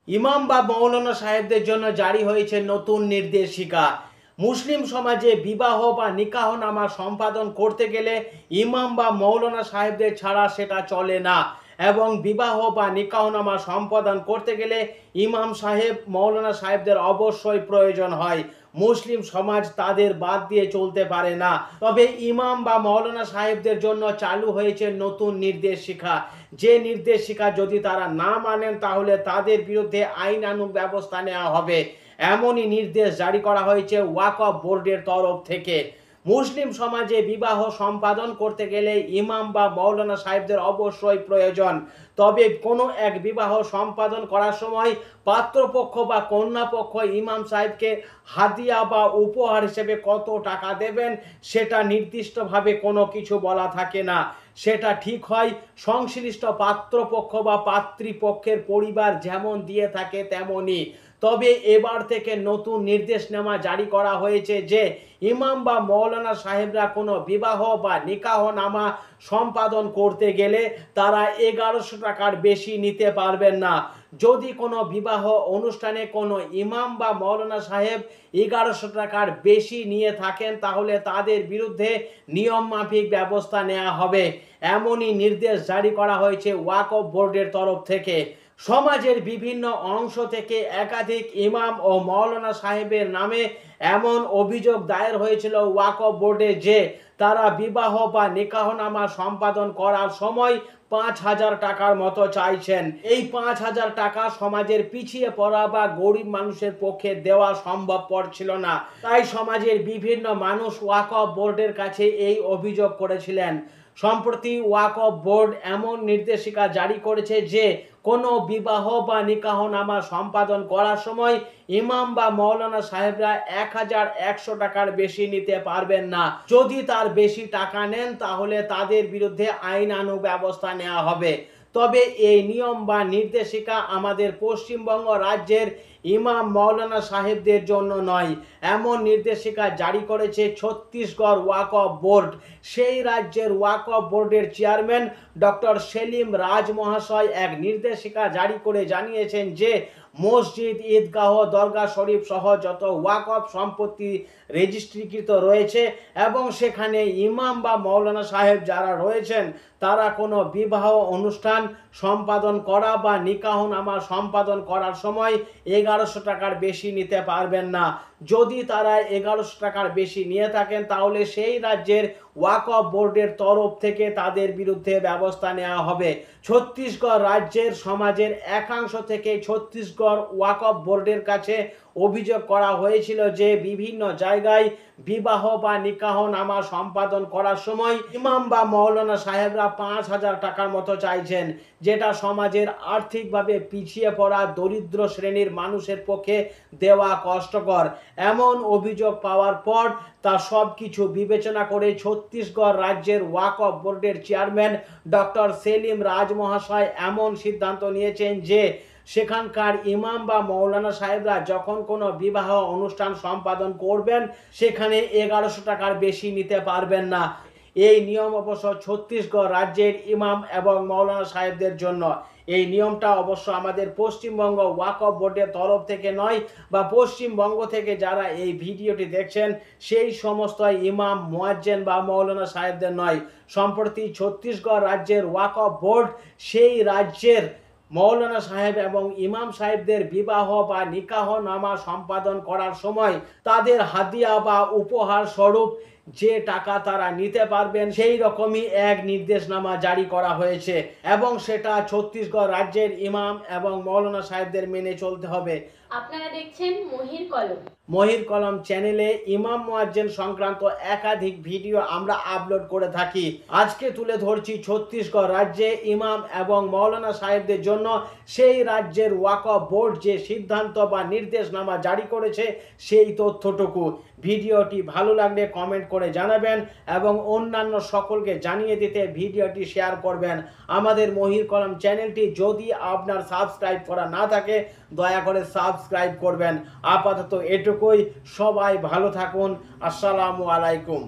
ইমাম বা মৌলানা সাহেবদের জন্য জারি হয়েছে নতুন নির্দেশিকা। মুসলিম সমাজে বিবাহ বা নিকাহনামা সম্পাদন করতে গেলে ইমাম বা মৌলানা সাহেবদের ছাড়া সেটা চলে না, এবং বিবাহ বা নিকাহনামা সম্পাদন করতে গেলে ইমাম সাহেব মৌলানা সাহেবদের অবশ্যই প্রয়োজন হয়। মুসলিম সমাজ তাদের বাদ দিয়ে চলতে পারে না। তবে ইমাম বা মৌলানা সাহেবদের জন্য চালু হয়েছে নতুন নির্দেশিকা। যে নির্দেশিকা যদি তারা না মানেন তাহলে তাদের বিরুদ্ধে আইনানুগ ব্যবস্থা নেওয়া হবে, এমনই নির্দেশ জারি করা হয়েছে ওয়াকফ বোর্ডের তরফ থেকে। মুসলিম সমাজে বিবাহ সম্পাদন করতে গেলে ইমাম বা মৌলানা সাহেবদের অবশ্যই প্রয়োজন। তবে কোনো এক বিবাহ সম্পাদন করার সময় পাত্রপক্ষ বা কন্যাপক্ষ ইমাম সাহেবকে হাদিয়া বা উপহার হিসেবে কত টাকা দেবেন সেটা নির্দিষ্টভাবে কোনো কিছু বলা থাকে না। সেটা ঠিক হয় সংশ্লিষ্ট পাত্রপক্ষ বা পাত্রীপক্ষের পরিবার যেমন দিয়ে থাকে তেমনই। তবে এবার থেকে নতুন নির্দেশনামা জারি করা হয়েছে যে ইমাম বা মৌলানা সাহেবরা কোনো বিবাহ বা নিকাহনামা সম্পাদন করতে গেলে তারা 1100 টাকার বেশি নিতে পারবেন না। যদি কোনো বিবাহ অনুষ্ঠানে কোনো ইমাম বা মৌলানা সাহেব 1100 টাকার বেশি নিয়ে থাকেন তাহলে তাদের বিরুদ্ধে নিয়ম মাফিক ব্যবস্থা নেওয়া হবে, এমনই নির্দেশ জারি করা হয়েছে ওয়াকফ বোর্ডের তরফ থেকে। সমাজের বিভিন্ন অংশ থেকে একাধিক ইমাম ও মৌলানা সাহেবের নামে এমন অভিযোগ দায়ের হয়েছিল ওয়াকফ বোর্ডে যে তারা বিবাহ বা নিকাহনামা সম্পাদন করার সময় 5000 টাকার মতো চাইছেন। এই 5000 টাকা সমাজের পিছিয়ে পড়া বা গরিব মানুষের পক্ষে দেওয়া সম্ভবপর ছিল না। তাই সমাজের বিভিন্ন মানুষ ওয়াকফ বোর্ডের কাছে এই অভিযোগ করেছিলেন। সম্প্রতি ওয়াকফ বোর্ড এমন নির্দেশিকা জারি করেছে যে কোনো বিবাহ বা নিকাহনামা সম্পাদন করার সময় ইমাম বা মৌলানা সাহেবরা 1100 টাকার বেশি নিতে পারবেন না। যদি তার বেশি টাকা নেন তাহলে তাদের বিরুদ্ধে আইনানুগ ব্যবস্থা নেওয়া হবে। তবে এই নিয়ম বা নির্দেশিকা আমাদের পশ্চিমবঙ্গ রাজ্যের ইমাম মৌলানা সাহেবদের জন্য নয়। এমন নির্দেশিকা জারি করেছে ছত্তিশগড় ওয়াকফ বোর্ড। সেই রাজ্যের ওয়াকফ বোর্ডের চেয়ারম্যান ডক্টর সেলিম রাজ মহাশয় এক নির্দেশিকা জারি করে জানিয়েছেন যে মসজিদ, ঈদগাহ, দরগা শরীফ সহ যত ওয়াকফ সম্পত্তি রেজিস্ট্রিকৃত রয়েছে এবং সেখানে ইমাম বা মৌলানা সাহেব যারা রয়েছেন তারা কোনো বিবাহ অনুষ্ঠান সম্পাদন করা বা নিকাহনামা সম্পাদন করার সময় 1100 টাকার বেশি নিতে পারবেন না। যদি তারা 1100 টাকার বেশি নিয়ে থাকেন তাহলে সেই রাজ্যের ওয়াকফ বোর্ডের তরফ থেকে তাদের বিরুদ্ধে ব্যবস্থা নেওয়া হবে। ছত্তিশগড় রাজ্যের সমাজের একাংশ থেকে ছত্তিশগড় ওয়াকফ বোর্ডের কাছে অভিযোগ করা হয়েছিল যে বিভিন্ন জায়গায় বিবাহ বা নিকাহনামা সম্পাদন করার সময় ইমাম বা মৌলানা সাহেবরা 5000 টাকার মতো চাইছেন, যেটা সমাজের আর্থিকভাবে পিছিয়ে পড়া দরিদ্র শ্রেণীর মানুষের পক্ষে দেওয়া কষ্টকর। এমন অভিযোগ পাওয়ার পর তা সব কিছু বিবেচনা করে ছত্তিশগড় রাজ্যের ওয়াকফ বোর্ডের চেয়ারম্যান ডক্টর সেলিম রাজ মহাশয় এমন সিদ্ধান্ত নিয়েছেন যে সেখানকার ইমাম বা মৌলানা সাহেবরা যখন কোনো বিবাহ অনুষ্ঠান সম্পাদন করবেন সেখানে 1100 টাকার বেশি নিতে পারবেন না। এই নিয়ম অবশ্য ছত্তিশগড় রাজ্যের ইমাম এবং মৌলানা সাহেবদের জন্য। এই নিয়মটা অবশ্য আমাদের পশ্চিমবঙ্গ ওয়াকফ বোর্ডের তরফ থেকে নয়, বা পশ্চিমবঙ্গ থেকে যারা এই ভিডিওটি দেখছেন সেই সমস্ত ইমাম, মুয়াজ্জিন বা মৌলানা সাহেবদের নয়। সম্প্রতি ছত্তিশগড় রাজ্যের ওয়াকফ বোর্ড সেই রাজ্যের মৌলানা সাহেব এবং ইমাম সাহেবদের বিবাহ বা নিকাহনামা সম্পাদন করার সময় তাদের হাদিয়া বা উপহার স্বরূপ যে টাকা তারা নিতে পারবেন সেই রকমই এক নির্দেশনামা জারি করা হয়েছে, এবং সেটা ছত্তিশগড় রাজ্যের ইমাম এবং মৌলানা সাহেবদের মেনে চলতে হবে। আপনারা দেখছেন মহির কলম। মহির কলম চ্যানেলে ইমাম মুয়াজ্জিন সংক্রান্ত একাধিক ভিডিও আমরা আপলোড করে থাকি। আজকে তুলে ধরছি ছত্তিশগড় রাজ্যে ইমাম এবং মৌলানা সাহেবদের জন্য সেই রাজ্যের ওয়াকফ বোর্ড যে সিদ্ধান্ত বা নির্দেশনামা জারি করেছে সেই তথ্যটুকু। ভিডিওটি ভালো লাগলে কমেন্ট করে জানাবেন এবং অন্যান্য সকলকে জানিয়ে দিতে ভিডিওটি শেয়ার করবেন। আমাদের মহির কলম চ্যানেলটি যদি আপনার সাবস্ক্রাইব করা না থাকে দয়া করে সাবস্ক্রাইব করবেন। আপাতত এটুকুই। সবাই ভালো থাকুন। আসসালামু আলাইকুম।